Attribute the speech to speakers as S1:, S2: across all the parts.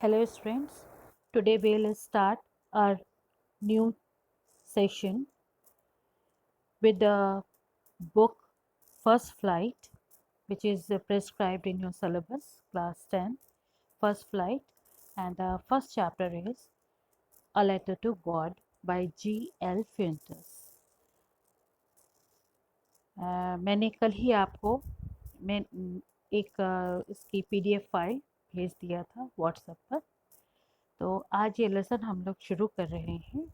S1: Hello students, today we'll start our new session with the book First Flight, which is prescribed in your syllabus class 10, First Flight, and the first chapter is A Letter to God by G.L. Fuentes. मैंने कल ही आपको इसकी PDF file भेज दिया था WhatsApp पर। तो आज ये लेसन हम लोग शुरू कर रहे हैं।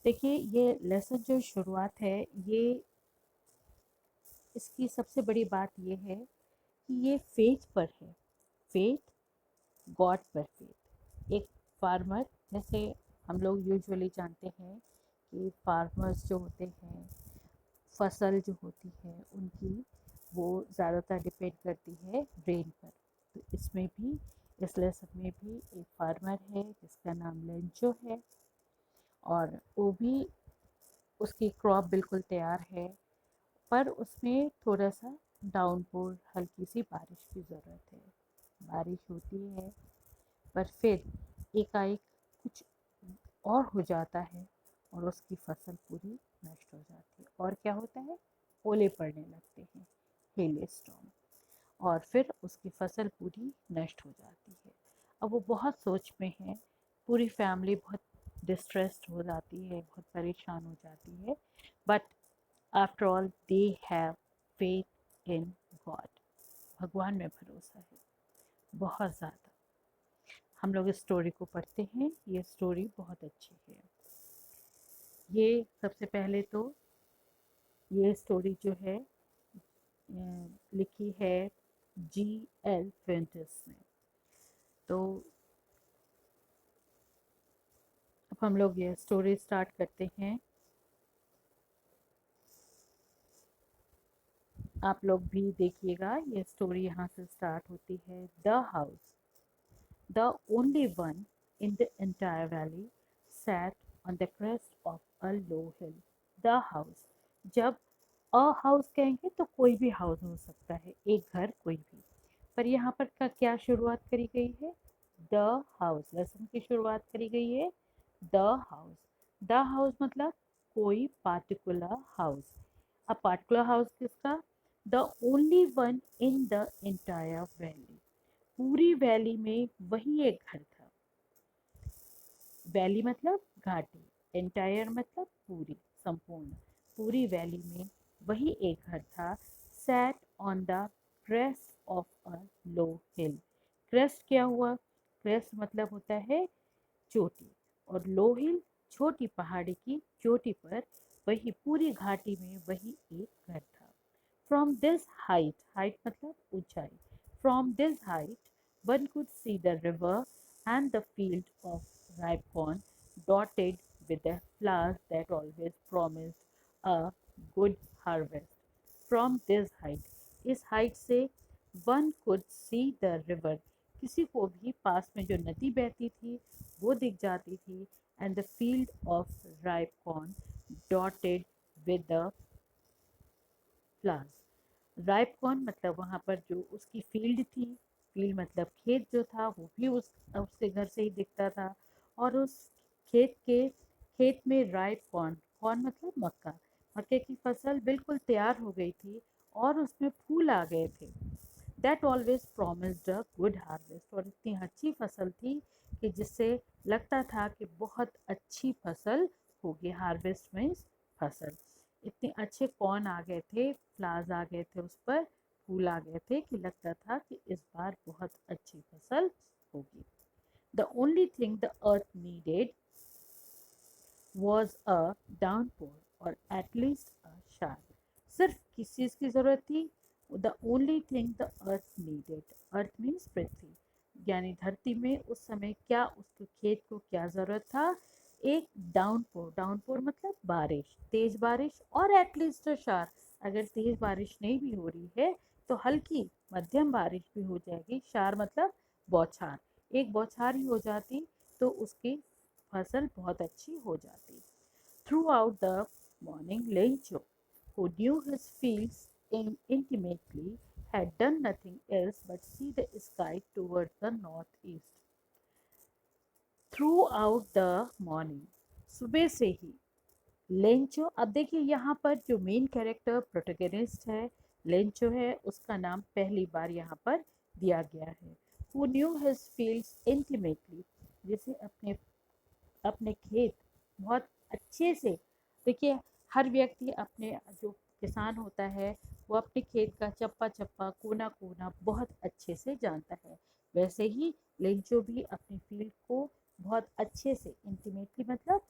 S1: देखिए, ये लेसन जो शुरुआत है, ये इसकी सबसे बड़ी बात ये है कि ये फेथ पर है। फेथ, गॉड पर फेथ। एक फार्मर, जैसे हम लोग यूजुअली जानते हैं कि फार्मर्स जो होते हैं, फसल जो होती है उनकी, वो ज़्यादातर डिपेंड करती है रेन पर। तो इसमें भी, इस लेसन में भी एक फार्मर है जिसका नाम लेंचो है, और वो भी, उसकी क्रॉप बिल्कुल तैयार है, पर उसमें थोड़ा सा डाउनपोर, हल्की सी बारिश की ज़रूरत है। बारिश होती है पर फिर एकाएक कुछ और हो जाता है और उसकी फसल पूरी नष्ट हो जाती है। और क्या होता है? ओले पड़ने लगते हैं, हेल स्टॉर्म, और फिर उसकी फसल पूरी नष्ट हो जाती है। अब वो बहुत सोच में है, पूरी फैमिली बहुत डिस्ट्रेस्ड हो जाती है, बहुत परेशान हो जाती है, but after all they have faith in God. भगवान में भरोसा है बहुत ज़्यादा। हम लोग इस स्टोरी को पढ़ते हैं। ये स्टोरी बहुत अच्छी है। ये सबसे पहले तो ये स्टोरी जो है लिखी है G.L. फेंटिस ने। तो अब हम लोग ये स्टोरी स्टार्ट करते हैं। आप लोग भी देखिएगा, ये स्टोरी यहाँ से स्टार्ट होती है। The house, the only one in the entire valley, sat on the crest of a low hill. The house, जब अ हाउस कहेंगे तो कोई भी हाउस हो सकता है, एक घर कोई भी, पर यहाँ पर का क्या शुरुआत करी गई है? The house. लेसन की शुरुआत करी गई है द हाउस। द हाउस मतलब कोई particular house. A particular house किसका? The only one in the entire valley. पूरी वैली में वही एक घर था। वैली मतलब घाटी, एंटायर मतलब पूरी, संपूर्ण। पूरी वैली में वही एक घर था। Sat on the crest of a low hill. Crest क्या हुआ? क्रेस्ट मतलब होता है चोटी, और लो हिल छोटी पहाड़ी की चोटी पर, वही पूरी घाटी में वही एक घर था। फ्रॉम दिस हाइट, हाइट मतलब ऊंचाई, from this height one could see the river and the field of ripe corn dotted with the flowers that always promised a good harvest. From this height, इस height से one could see the river, किसी को भी पास में जो नदी बहती थी वो दिख जाती थी, and the field of ripe corn dotted with the flowers. Ripe corn मतलब वहाँ पर जो उसकी फील्ड थी, फील्ड मतलब खेत जो था, वो भी उसके घर से ही दिखता था। और उस खेत में राइप कॉर्न, कॉर्न मतलब मक्का, मक्के की फसल बिल्कुल तैयार हो गई थी और उसमें फूल आ गए थे। That always promised a good harvest, और इतनी अच्छी फसल थी कि जिससे लगता था कि बहुत अच्छी फसल होगी। हार्वेस्ट मीन्स फसल। इतने अच्छे कॉर्न आ गए थे, फ्लावर्स आ गए थे उस पर, फूल आ गए थे कि लगता था कि इस बार बहुत अच्छी फसल होगी। The only thing the earth needed was a downpour और एटलीस्ट अ शार। सिर्फ किस चीज़ की ज़रूरत थी? The only thing the earth needed, earth means पृथ्वी, यानी धरती में उस समय क्या, उसके खेत को क्या ज़रूरत था? एक डाउनपोर। डाउनपोर मतलब बारिश, तेज बारिश, और एटलीस्ट अ शार, अगर तेज बारिश नहीं भी हो रही है तो हल्की मध्यम बारिश भी हो जाएगी। शार मतलब बौछार, एक बौछार ही हो जाती तो उसकी फसल बहुत अच्छी हो जाती। Throughout the morning, Lencho, who knew his fields intimately, had done nothing else but see the sky towards the northeast. Through out the morning, सुबह से ही लेंचो। अब देखिए यहाँ पर जो मेन कैरेक्टर प्रोटैगनिस्ट है लेंचो है, उसका नाम पहली बार यहाँ पर दिया गया है। Who knew his fields intimately, जिसे अपने अपने खेत बहुत अच्छे से, देखिए हर व्यक्ति अपने जो किसान होता है वो अपने खेत का चप्पा चप्पा कोना कोना बहुत अच्छे से जानता है। वैसे ही लेंचो भी अपने फील्ड को बहुत अच्छे से इंटीमेटली मतलब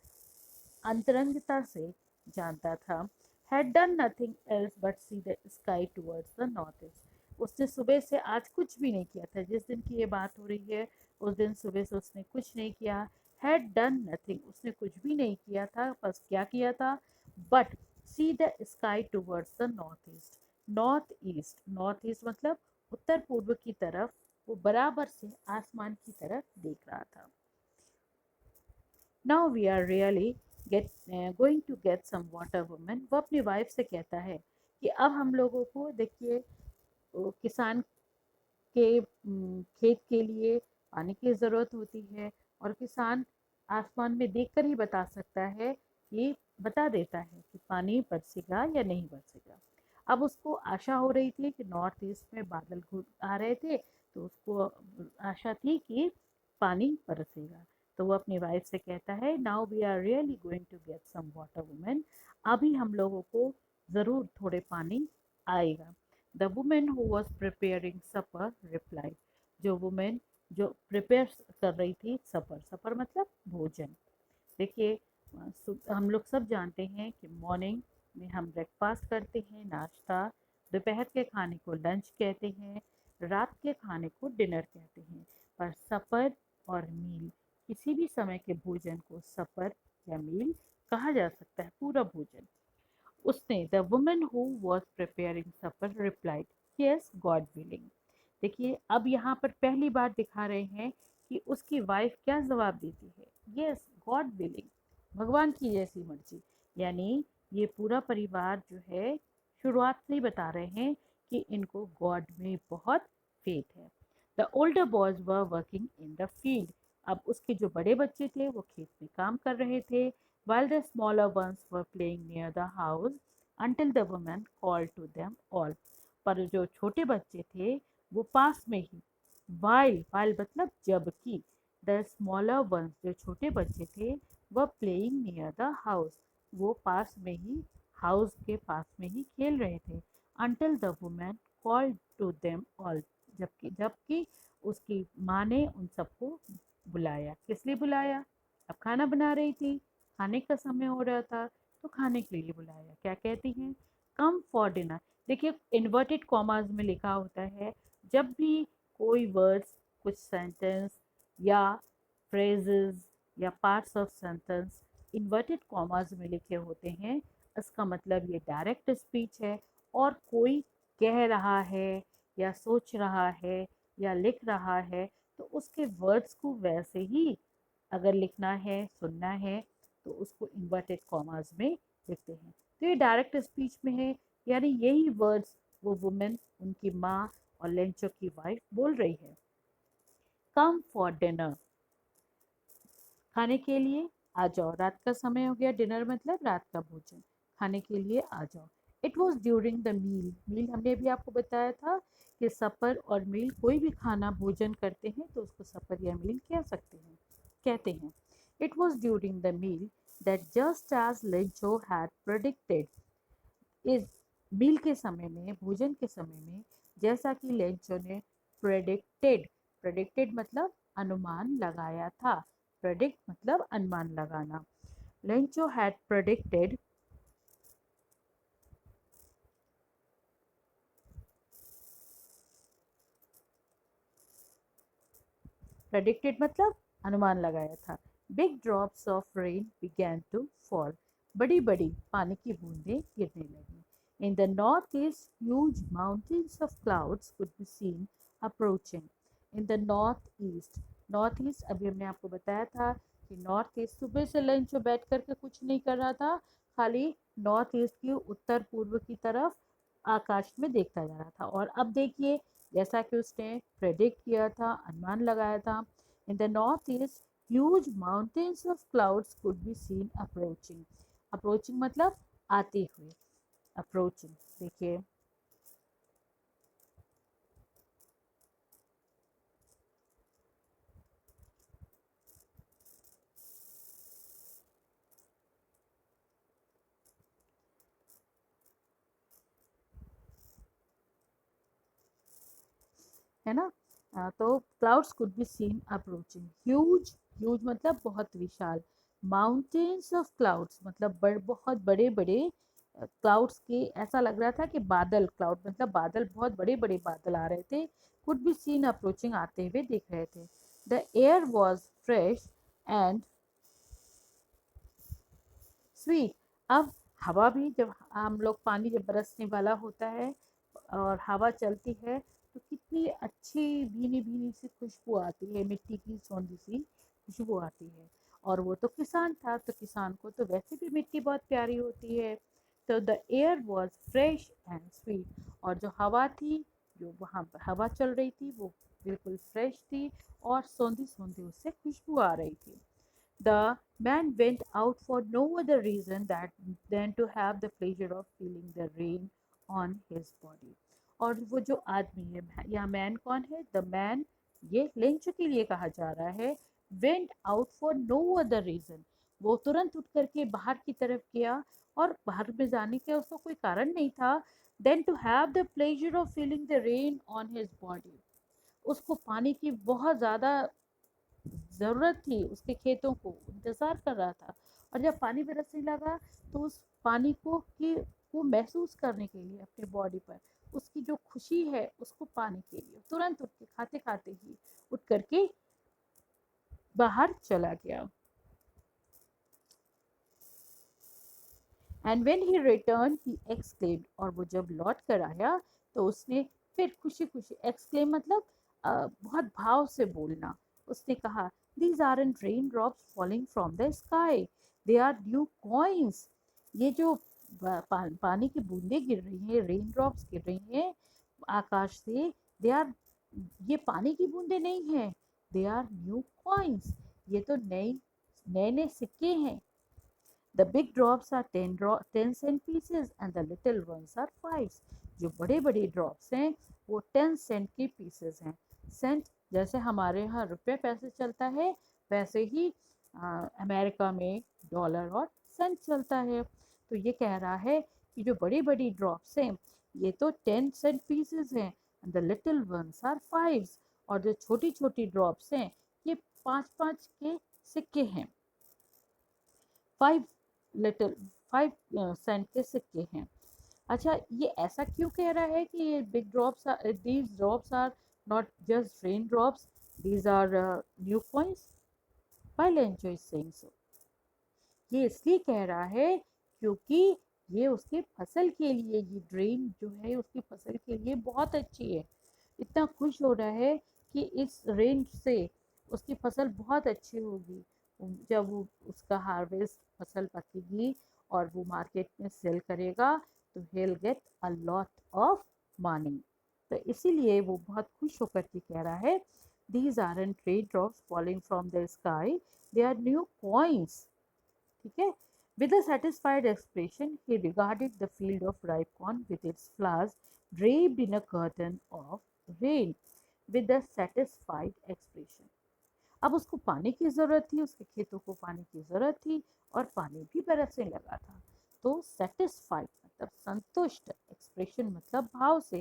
S1: अंतरंगता से जानता था। Had done nothing else but see the sky towards the north east, उसने सुबह से आज कुछ भी नहीं किया था। जिस दिन की ये बात हो रही है उस दिन सुबह से उसने कुछ नहीं किया। हैड डन नथिंग, उसने कुछ भी नहीं किया था, बस क्या किया था, but see the sky towards the north east. North east, north east मतलब उत्तर पूर्व की तरफ, वो बराबर से आसमान की तरफ देख रहा था। Now we are really get going to get some water women, वो अपनी वाइफ से कहता है कि अब हम लोगों को देखिए किसान के खेत के लिए पानी की ज़रूरत होती है, और किसान आसमान में देखकर ही बता सकता है कि बता देता है कि पानी बरसेगा या नहीं बरसेगा। अब उसको आशा हो रही थी कि नॉर्थ ईस्ट में बादल आ रहे थे, तो उसको आशा थी कि पानी बरसेगा। तो वो अपनी वाइफ से कहता है now we are really going to get some water women, अभी हम लोगों को ज़रूर थोड़े पानी आएगा। The women who was preparing supper reply, जो वुमेन जो प्रिपेयर कर रही थी सपर, सपर मतलब भोजन। देखिए हम लोग सब जानते हैं कि मॉर्निंग में हम ब्रेकफास्ट करते हैं, नाश्ता, दोपहर के खाने को लंच कहते हैं, रात के खाने को डिनर कहते हैं, पर सपर और मील, किसी भी समय के भोजन को सपर या मील कहा जा सकता है, पूरा भोजन। उसने, the woman who was preparing supper replied, yes God willing. देखिए अब यहाँ पर पहली बार दिखा रहे हैं कि उसकी वाइफ क्या जवाब देती है, यस गॉड विलिंग, भगवान की जैसी मर्जी। यानी ये पूरा परिवार जो है शुरुआत से ही बता रहे हैं कि इनको गॉड में बहुत फेथ है। The older boys were working in the field, अब उसके जो बड़े बच्चे थे वो खेत में काम कर रहे थे, while the smaller ones were playing near the house until the woman called to them all, पर जो छोटे बच्चे थे वो पास में ही, while मतलब जबकि, the smaller ones जो छोटे बच्चे थे वह playing near the house, वो पास में ही, हाउस के पास में ही खेल रहे थे। until the woman called to them all, जबकि जबकि उसकी माँ ने उन सबको बुलाया। किस लिए बुलाया, अब खाना बना रही थी, खाने का समय हो रहा था, तो खाने के लिए बुलाया। क्या कहती हैं, कम फॉर डिनर। देखिए इन्वर्टेड कॉमास में लिखा होता है, जब भी कोई वर्ड्स, कुछ सेंटेंस या फ्रेजेस या parts of sentence inverted commas में लिखे होते हैं, इसका मतलब ये डायरेक्ट स्पीच है, और कोई कह रहा है या सोच रहा है या लिख रहा है, तो उसके वर्ड्स को वैसे ही अगर लिखना है, सुनना है, तो उसको इन्वर्टेड कॉमास में लिखते हैं। तो ये डायरेक्ट स्पीच में है, यानी यही वर्ड्स वो वुमेन, उनकी माँ और लेंचो की वाइफ बोल रही है। कम फॉर डिनर, खाने के लिए आ जाओ, रात का समय हो गया, डिनर मतलब रात का भोजन, खाने के लिए आ जाओ। It was during the meal, meal हमने अभी आपको बताया था कि सफ़र और मील, कोई भी खाना भोजन करते हैं तो उसको सफ़र या मील कह सकते हैं, कहते हैं। It was during the meal that just as Lencho had predicted, इस मील के समय में, भोजन के समय में, जैसा कि लेंचो ने प्रेडिक्टेड, प्रेडिक्टेड मतलब अनुमान लगाया था, प्रेडिक्ट मतलब अनुमान लगाना। लेंचो हैड प्रेडिक्टेड, प्रेडिक्टेड मतलब अनुमान लगाया था। Big drops of rain began to fall, बड़ी बड़ी पानी की बूंदें गिरने लगी। In the north east huge mountains of clouds could be seen approaching. In the north east, north east अभी हमने आपको बताया था कि नॉर्थ ईस्ट, सुबह से लंच बैठ करके कुछ नहीं कर रहा था, खाली नॉर्थ ईस्ट की उत्तर पूर्व की तरफ आकाश में देखता जा रहा था। और अब देखिए जैसा कि उसने प्रेडिक्ट किया था, अनुमान लगाया था, इन the north east huge mountains of clouds could be seen approaching. Approaching मतलब आते हुए, अप्रोचिंग। देखिए, है ना। तो clouds could be seen approaching. Huge, huge मतलब बहुत विशाल। माउंटेन्स ऑफ क्लाउड्स मतलब बहुत बड़े बड़े क्लाउड्स के, ऐसा लग रहा था कि बादल, क्लाउड मतलब बादल, बहुत बड़े बड़े बादल आ रहे थे। कुड बी सीन अप्रोचिंग, आते हुए दिख रहे थे। The air was fresh and sweet. अब हवा भी, जब हम लोग, पानी जब बरसने वाला होता है और हवा चलती है तो कितनी अच्छी भीनी भीनी सी खुशबू आती है, मिट्टी की सौंधी सी खुशबू आती है। और वो तो किसान था, तो किसान को तो वैसे भी मिट्टी बहुत प्यारी होती है। तो the air was fresh and sweet, और जो हवा थी, जो वहाँ पर हवा चल रही थी, वो बिल्कुल फ्रेश थी और सौंधी सौंधी उससे खुशबू आ रही थी। The man went out for no other reason than to have the pleasure of feeling the rain on his body. और वो जो आदमी है, या मैन कौन है? द मैन, ये लेंचो के लिए कहा जा रहा है। Went out for no other reason, वो तुरंत उठ करके बाहर की तरफ गया, और बाहर में जाने का उसका कोई कारण नहीं था। Then to have the pleasure of feeling the rain on his body, उसको पानी की बहुत ज़्यादा ज़रूरत थी, उसके खेतों को इंतज़ार कर रहा था। और जब पानी बरसने लगा तो उस पानी को महसूस करने के लिए अपने बॉडी पर, उसकी जो खुशी है उसको पाने के लिए तुरंत उठ के, खाते खाते ही उठ करके बाहर चला गया। And when he return he exclaimed, और वो जब लौट कर आया तो उसने फिर खुशी खुशी, एक्सक्लेम मतलब बहुत भाव से बोलना, उसने कहा, these are an rain drops falling from the sky, they are new coins. ये जो पानी की बूंदें गिर रही हैं, रेन ड्रॉप्स गिर रही हैं आकाश से, दे आर, ये पानी की बूंदें नहीं हैं, दे आर न्यू कॉइन्स, ये तो नए नए नए सिक्के हैं। The big drops are 10 cent pieces and the little ones are 5. जो बड़े बड़े ड्रॉप्स हैं वो 10 सेंट के पीसेस हैं। सेंट जैसे हमारे यहाँ रुपये पैसे चलता है, वैसे ही अमेरिका में डॉलर और सेंट चलता है। तो ये कह रहा है कि जो बड़ी बड़ी ड्रॉप्स हैं ये तो 10 सेंट पीसेस हैं, and the little ones are 5, और जो छोटी छोटी ड्रॉप्स हैं ये 5 5 के सिक्के हैं। 5 लिटिल 5 सेंट के सिक्के हैं। अच्छा, ये ऐसा क्यों कह रहा है कि ये big drops, these drops are not just rain drops, these are new coins? Why Lencho is saying so? ये इसलिए कह रहा है क्योंकि ये उसके फसल के लिए, ये ड्रेन जो है उसकी फसल के लिए बहुत अच्छी है। इतना खुश हो रहा है कि इस रेन से उसकी फसल बहुत अच्छी होगी। जब वो उसका हार्वेस्ट, फसल पकेगी और वो मार्केट में सेल करेगा तो he'll get a lot of money। तो इसीलिए वो बहुत खुश होकर के कह रहा है, these aren't raindrops falling from the sky, they are new coins। ठीक है। With a satisfied expression, he regarded the field of ripe corn with its flowers draped in a curtain of rain with a satisfied expression। अब उसको पानी की ज़रूरत थी, उसके खेतों को पानी की ज़रूरत थी, और पानी भी बरसने लगा था। तो सेटिस्फाइड मतलब संतुष्ट, एक्सप्रेशन मतलब भाव से।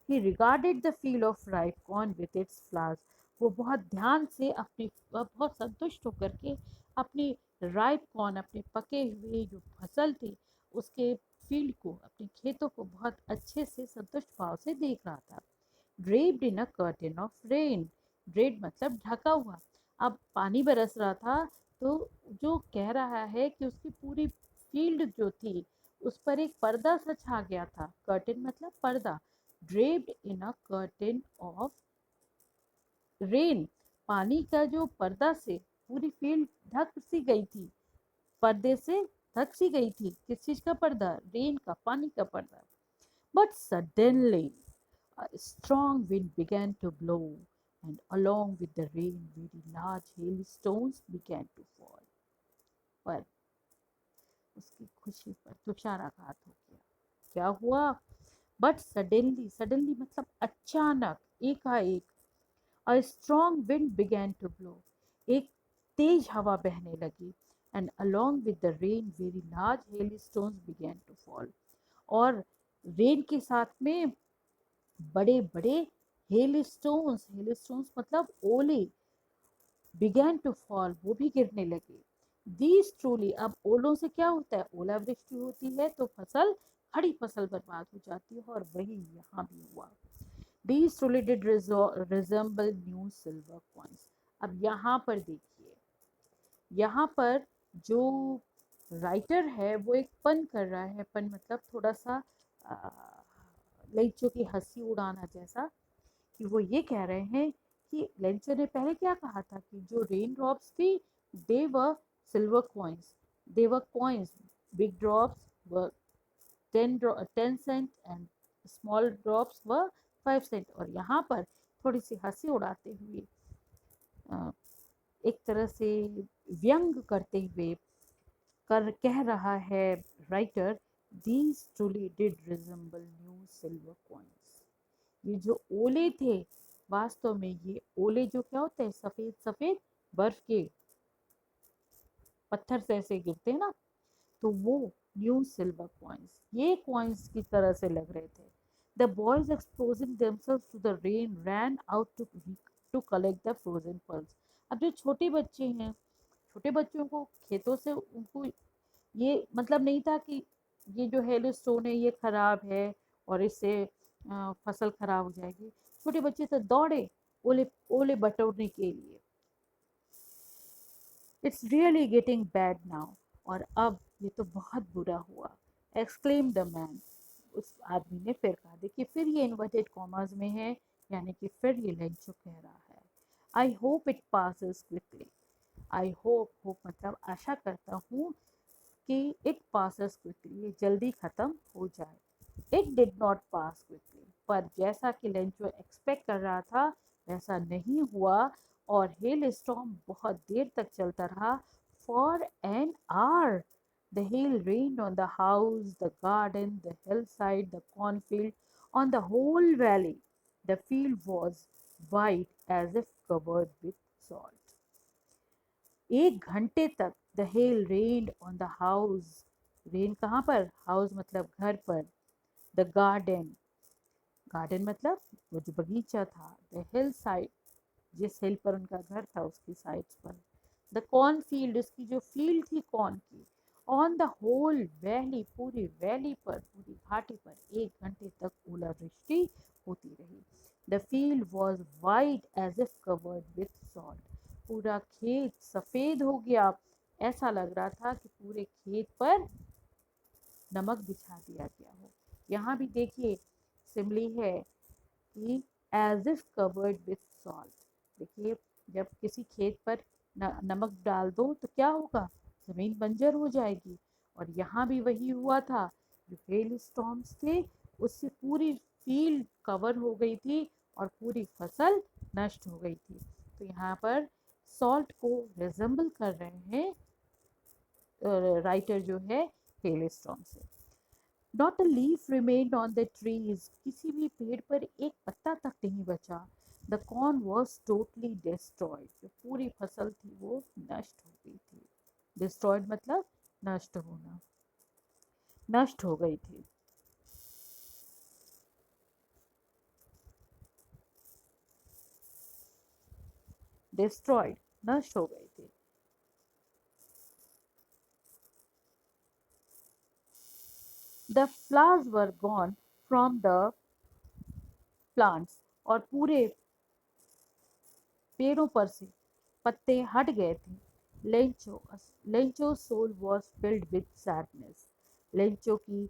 S1: ही regarded the field of ripe corn with its flowers, वो बहुत ध्यान से अपनी, बहुत संतुष्ट होकर के अपनी राइप कॉर्न, अपने पके हुए जो फसल थी उसके फील्ड को, अपने खेतों को बहुत अच्छे से संतुष्ट भाव से देख रहा था। Draped in a curtain of rain, draped मतलब ढका हुआ। अब पानी बरस रहा था तो जो कह रहा है कि उसकी पूरी फील्ड जो थी उस पर एक पर्दा सा छा गया था। कर्टेन मतलब पर्दा। Draped in a curtain of rain, पानी का जो पर्दा से पूरी फील्ड ढक सी गई थी, पर्दे से ढक सी गई थी। किस चीज का पर्दा? रेन का, पानी का पर्दा। But suddenly a strong wind began to blow and along with the rain, very large hailstones began to fall. पर उसकी खुशी पर तुषाराघात हो गया। क्या हुआ? बट सडनली, सडनली मतलब अचानक, एकाएक, a strong wind began to blow, एक तेज हवा बहने लगी, and along with the rain very large hail stones began to fall, और रेन के साथ में बड़े बड़े हेल स्टोन्स मतलब ओले, बिगैन टू फॉल, वो भी गिरने लगे। दीज ट्रूली, अब ओलों से क्या होता है, ओलावृष्टि होती है तो फसल, खड़ी फसल बर्बाद हो जाती है, और वही यहाँ भी हुआ। These truly did resemble new silver coins. अब यहाँ पर देखिए, यहाँ पर जो राइटर है वो एक पन कर रहा है, पन मतलब थोड़ा सा लेंचो की हंसी उड़ाना जैसा, कि वो ये कह रहे हैं कि लेंचो ने पहले क्या कहा था कि जो रेन ड्रॉप्स थी, they were silver coins, they were coins, big drops were 10 cent and small drops were 5 Saint. और यहाँ पर थोड़ी सी हंसी उड़ाते हुए, एक तरह से व्यंग करते हुए कह रहा है writer, these truly did resemble new silver coins. ये जो ओले थे, वास्तव में ये ओले जो क्या होते हैं, सफेद सफेद बर्फ के पत्थर से ऐसे गिरते हैं ना, तो वो न्यू सिल्वर कॉइन्स, ये कॉइन्स की तरह से लग रहे थे। The boys exposing themselves to the rain ran out to collect the frozen pearls. अब जो छोटे बच्चे हैं, छोटे बच्चों को खेतों से, उनको ये मतलब नहीं था कि ये जो हेलो स्टोन है ये खराब है और इससे फसल खराब हो जाएगी। छोटे बच्चे तो दौड़े ओले ओले बटोरने के लिए। It's really getting bad now, और अब ये तो बहुत बुरा हुआ। एक्सक्लेम द मैन, उस आदमी ने फिर कहा। देखिए फिर ये इन्वर्टेड कॉमर्स में है, यानी कि फिर ये लेंचो कह रहा है, I hope it passes quickly. I hope, hope मतलब आशा करता हूँ कि इट पासेस क्विकली, ये जल्दी खत्म हो जाए। It did not pass quickly, पर जैसा कि लेंचो एक्सपेक्ट कर रहा था वैसा नहीं हुआ, और हेल स्टॉर्म बहुत देर तक चलता रहा। For an hour the hail rained on the house, the garden, the hillside, the cornfield, on the whole valley. The field was white as if covered with salt. 1 घंटे तक the hell rained on the house, rain कहाँ पर, house मतलब घर पर, the garden, garden मतलब वो जो बगीचा था, द हिल साइड, जिस हिल पर उनका घर था उसकी साइड्स पर, द कॉर्न फील्ड, उसकी जो फील्ड थी कॉर्न की, ऑन द होल वैली, पूरी वैली पर, पूरी घाटी पर 1 घंटे तक ओलावृष्टि होती रही। The field was white as if covered with salt, पूरा खेत सफ़ेद हो गया, ऐसा लग रहा था कि पूरे खेत पर नमक बिछा दिया गया हो। यहाँ भी देखिए सिमली है कि as if covered with salt. देखिए जब किसी खेत पर नमक डाल दो तो क्या होगा, ज़मीन बंजर हो जाएगी, और यहाँ भी वही हुआ था। जो हेल स्टॉर्म्स थे उससे पूरी फील्ड कवर हो गई थी और पूरी फसल नष्ट हो गई थी। तो यहाँ पर सॉल्ट को रिजेंबल कर रहे हैं राइटर जो है हेल स्टॉर्म से। Not a leaf remained on the trees, किसी भी पेड़ पर एक पत्ता तक नहीं बचा। The corn was totally destroyed, जो पूरी फसल थी वो नष्ट हो गई थी। डिस्ट्रॉयड मतलब नष्ट होना, नष्ट हो गई थी। डिस्ट्रॉयड, नष्ट हो गई थी। The flowers were gone from the plants, और पूरे पेड़ों पर से पत्ते हट गए थे। Lencho Lencho soul was filled with sadness, Lencho की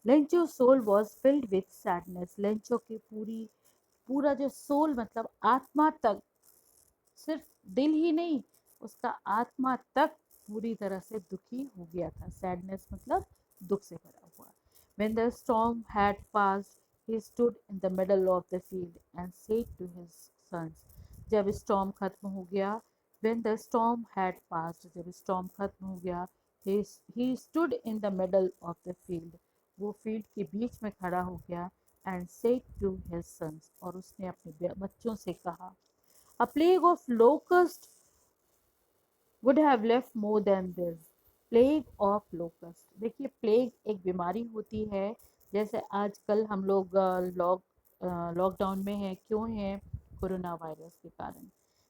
S1: Lencho soul was filled with sadness. Lencho की पूरा जो सोल मतलब आत्मा तक, सिर्फ दिल ही नहीं, उसका आत्मा तक पूरी तरह से दुखी हो गया था। सैडनेस मतलब दुख से भरा हुआ। When the storm had passed, he stood in the middle of the field and said to his sons, जब स्टॉर्म खत्म हो गया, when the storm had passed, जब स्टॉर्म खत्म हो गया, he stood in the middle of the field, वो field के बीच में खड़ा हो गया, and said to his sons, और उसने अपने बच्चों से कहा, a plague of locust would have left more than this. Plague of locust, देखिए प्लेग एक बीमारी होती है, जैसे आजकल हम लोग लॉकडाउन में हैं, क्यों हैं? कोरोना वायरस के कारण।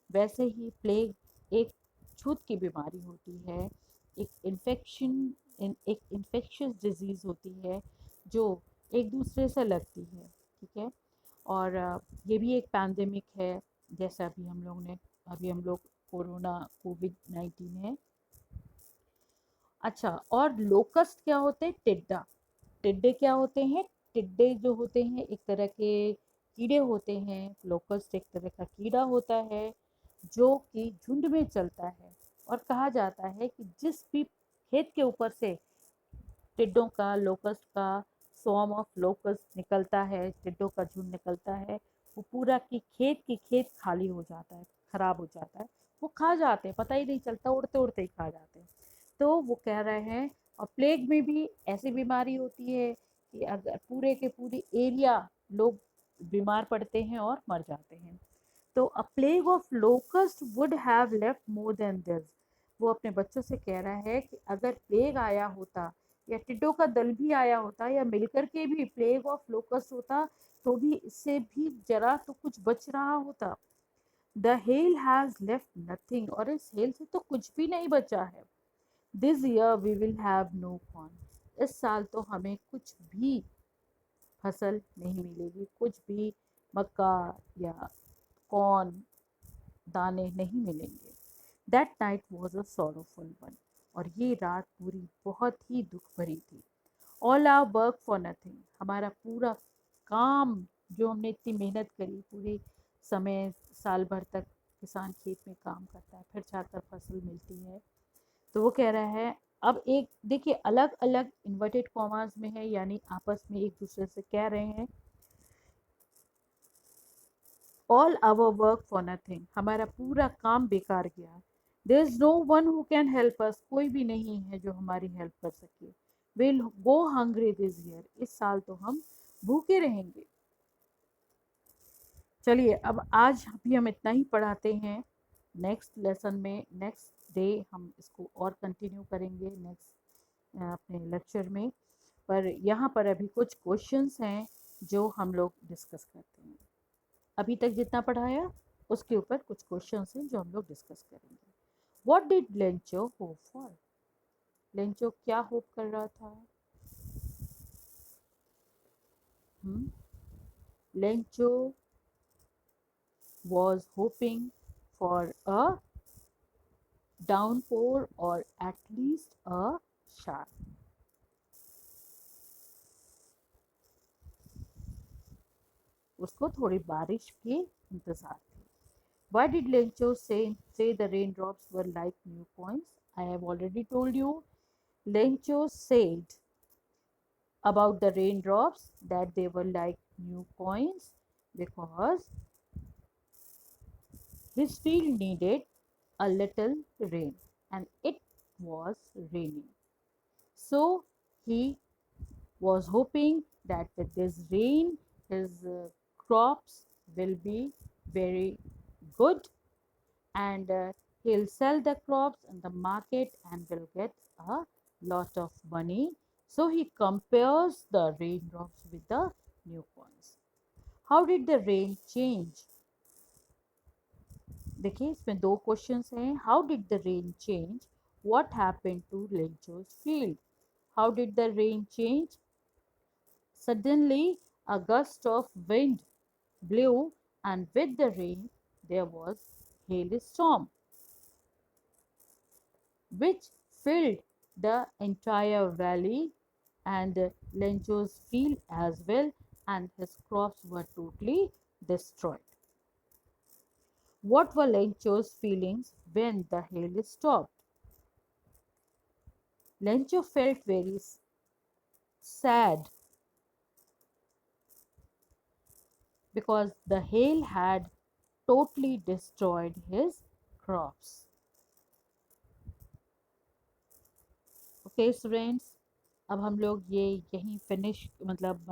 S1: वैसे ही प्लेग एक छूत की बीमारी होती है, एक इन्फेक्शियस डिजीज़ होती है जो एक दूसरे से लगती है, ठीक है। और ये भी एक पैंडेमिक है, जैसा अभी हम लोग कोरोना कोविड-19 है। अच्छा, और लोकस्ट क्या होते हैं? टिड्डा। टिड्डे क्या होते हैं? टिड्डे जो होते हैं एक तरह के कीड़े होते हैं। लोकस्ट एक तरह का कीड़ा होता है जो कि झुंड में चलता है, और कहा जाता है कि जिस भी खेत के ऊपर से टिड्डों का, लोकस्ट का स्वॉर्म ऑफ लोकस्ट निकलता है, टिड्डों का झुंड निकलता है, वो पूरा की खेत खाली हो जाता है, खराब हो जाता है। वो खा जाते हैं, पता ही नहीं चलता, उड़ते उड़ते ही खा जाते हैं। तो वो कह रहे हैं, और प्लेग में भी ऐसी बीमारी होती है कि अगर पूरे के पूरी एरिया लोग बीमार पड़ते हैं और मर जाते हैं। तो अ plague of locust would have left more than this. वो अपने बच्चों से कह रहा है कि अगर प्लेग आया होता, या टिड्डों का दल भी आया होता, या मिलकर के भी प्लेग ऑफ लोकस्ट होता, तो भी इससे भी जरा तो कुछ बच रहा होता। The hell has left nothing, और इस हेल से तो कुछ भी नहीं बचा है। This year we will have no corn, इस साल तो हमें कुछ भी फसल नहीं मिलेगी, कुछ भी मक्का या कॉर्न दाने नहीं मिलेंगे। That night was a sorrowful one, और ये रात पूरी बहुत ही दुख भरी थी। All our work for nothing, हमारा पूरा काम, जो हमने इतनी मेहनत करी, पूरे समय साल भर तक किसान खेत में काम करता है, फिर जाकर फसल मिलती है। तो वो कह रहा है, अब एक देखिए अलग अलग इन्वर्टेड कॉमास में है, यानी आपस में एक दूसरे से कह रहे हैं, all our work for nothing, हमारा पूरा काम बेकार गया। There is no one who can help us, कोई भी नहीं है जो हमारी हेल्प कर सके। Will go hungry this year, इस साल तो हम भूखे रहेंगे। चलिए, अब आज भी हम इतना ही पढ़ाते हैं। नेक्स्ट लेसन में, नेक्स्ट डे हम इसको और कंटिन्यू करेंगे, नेक्स्ट अपने लेक्चर में। पर यहाँ पर अभी कुछ क्वेश्चंस हैं जो हम लोग डिस्कस करते हैं। अभी तक जितना पढ़ाया उसके ऊपर कुछ क्वेश्चंस हैं जो हम लोग डिस्कस करेंगे। What did Lencho hope for? Lencho क्या होप कर रहा था? Lencho was hoping for a downpour or at least a shower. उसको थोड़ी बारिश की इंतजार थी। Why did Lencho say the raindrops were like new coins? I have already told you. Lencho said about the raindrops that they were like new coins because his field needed a little rain and it was raining. So he was hoping that with this rain his crops will be very good, and he'll sell the crops in the market and will get a lot of money. So he compares the raindrops with the new coins. How did the rain change? देखिए इसमें दो questions हैं। How did the rain change? What happened to Lencho's field? How did the rain change? Suddenly, a gust of wind blew, and with the rain, there was hailstorm, which filled the entire valley, and Lencho's field as well, and his crops were totally destroyed. What were Lencho's feelings when the hail stopped? Lencho felt very sad because the hail had totally destroyed his crops. Okay students, अब हम लोग ये यहीं finish मतलब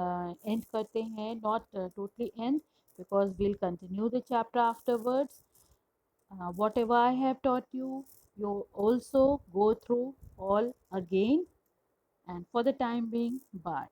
S1: end करते हैं, not totally end because we'll continue the chapter afterwards. Whatever I have taught you, you also go through all again, and for the time being, bye.